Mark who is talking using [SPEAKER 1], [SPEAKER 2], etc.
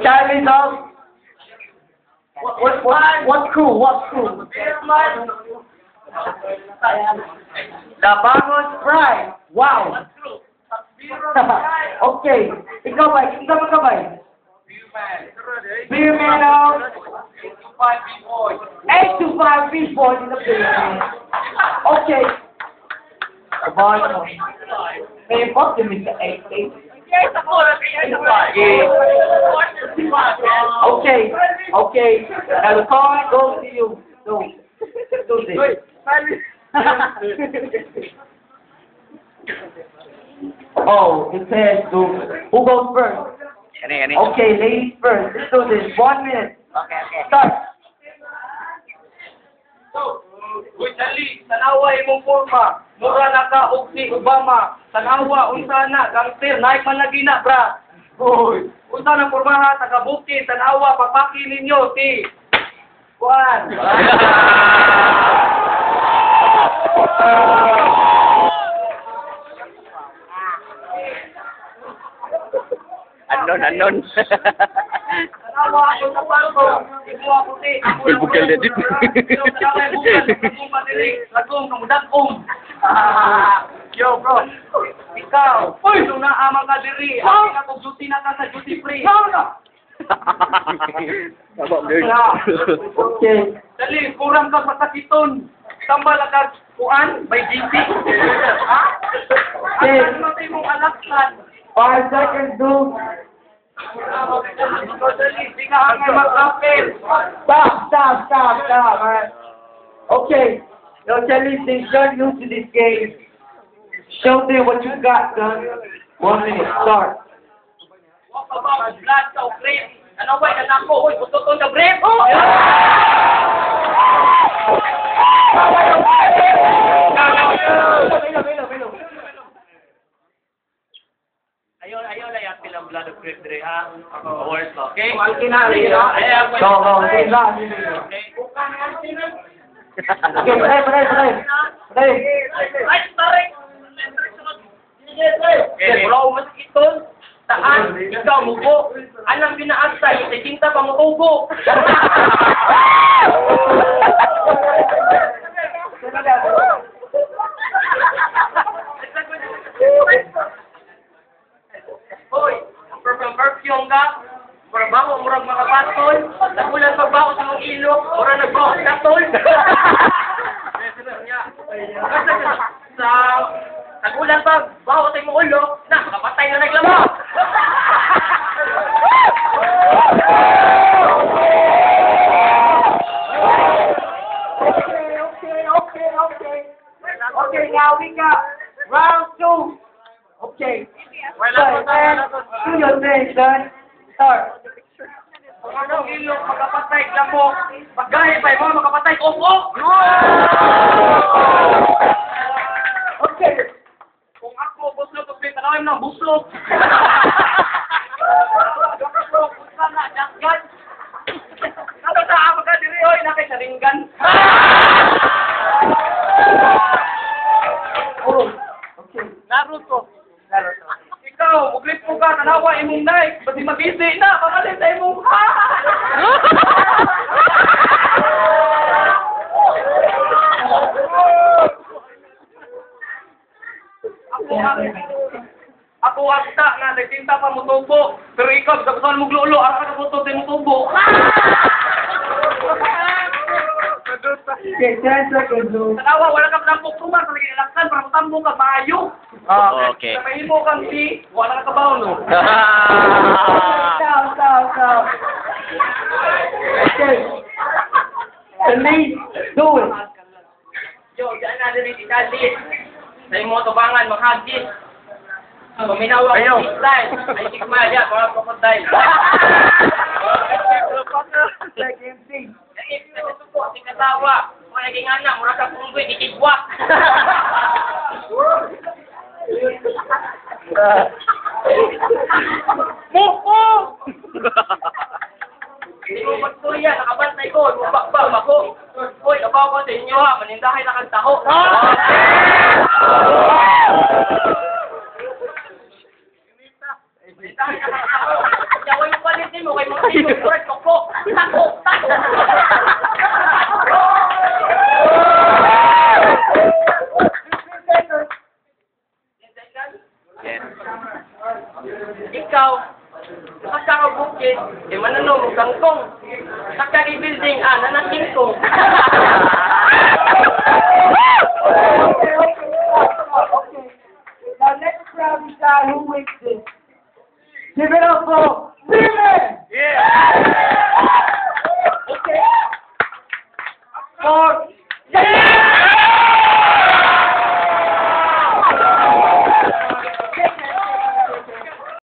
[SPEAKER 1] Charlie dog. What crew? What crew? The Bangos Pride. Wow. Okay. Ikaw ba? Ikaw ba kabay? Beer man out. 8 to 5 B-boys in the building. Okay. Kabay mo. May optimist sa 8. Okay. Okay. Now the card goes to you. Do this. Oh, it says who goes first? Okay, ladies first. Let's do this. 1 minute.
[SPEAKER 2] Okay.
[SPEAKER 1] Start.
[SPEAKER 3] Uy, dali, tanawa imong forma. Mura na ka og si Obama. Tanawa, unsa na, gangster, naik man lagi na, bra. Uy, unsa na formaha, taga-buki, tanawa, papaki ninyo, si... Juan.
[SPEAKER 2] Anon.
[SPEAKER 3] Tanawa, ako sa palko. Imo ako, si...
[SPEAKER 2] Bukal na dito.
[SPEAKER 3] Tanawa, bukal. Lagong patirik. Lagong, kamudak-om. Yo, bro. Ikaw. Uy, nung naamang ka diri. Ang ako, duty na ka sa duty free.
[SPEAKER 1] Okay.
[SPEAKER 3] Dali, kurang ka masakiton. Tambal ka kuan, may GP. Ha?
[SPEAKER 1] Okay.
[SPEAKER 3] Ang natin mong alaksan.
[SPEAKER 1] 5 seconds, dude.
[SPEAKER 3] Dali, di ka hangay mag-apel.
[SPEAKER 1] Stop. Alright. Okay. Yo, Charlie, since you're new to this game, show them what you got, son. 1 minute. Start.
[SPEAKER 3] Wag ka ba, mag-blood sa upgrade. Ano ba, anak ko? Uy, gusto to na break. Ayaw na yung pilang blood of grip dire, ha? Awards ko. Okay? Ang kinali, ha?
[SPEAKER 1] Go. Okay, last.
[SPEAKER 3] Okay?
[SPEAKER 1] Okay, play.
[SPEAKER 3] Ay, sorry! Okay, wala ko masakiton. Taan, ikaw mugo. Anong pinaasay? Sa cinta pa mutubo. Hoy, perfume ka. Trabaho, murag mga patol. Nagulan pagbaho sa mong ilok. Murag nagbaho sa katol. Sa nagulan pagbaho sa mong ulo. Na, kapatay na naglamok.
[SPEAKER 1] Okay, now we got round 2. Okay. Do your thing, son. Start.
[SPEAKER 3] Anong ilok, magkapatay, lamok. Paggahe pa mo, magkapatay, ok.
[SPEAKER 1] Okay.
[SPEAKER 3] Kung ako, buslog, kung pinanawin ng buslog. Ano sa ako ka diri, oy, nakisaringgan.
[SPEAKER 1] Oh, okay.
[SPEAKER 3] Naruto. Ikaw, muglit mo ka, tanawa imong Nike. Pati mabisi na, makalit sa imong ha! Ako agta nga, nagtinta pa mo tubo. Pero ikaw, kapasan mo glolo, ang ka po din mo tubo.
[SPEAKER 1] Okay, 10 seconds, dude.
[SPEAKER 3] Tanawa, wala ka pinampok tuman, sa lagi nalaksan, para matambong ka, maayo.
[SPEAKER 2] Okay.
[SPEAKER 3] Sa mahimo kang si, wala ka kabaw, no?
[SPEAKER 1] Stop. Okay. Elise, do it.
[SPEAKER 3] Yo, dyan na rin si Daddy. Sa imo tubangan, maghagis. Paminawa ko si style. Ay, sigma dyan, mga krokodile.
[SPEAKER 1] Second thing.
[SPEAKER 3] Nagsusuko, si katawa. Kung naging anak, mura ka punggoy, dikigwak. Muko! Hindi mo magturya, nakabantay ko, lubak-bak ako. Hoy, abaw ko sa inyo ha, manindahay na kang taho. Manindahay na kang taho. kay mga tito, correct, koko. Tako, tako.
[SPEAKER 2] Yes.
[SPEAKER 3] Ikaw, nakakabukid, mananong kangkong. Nakaki-building, nanasingkong.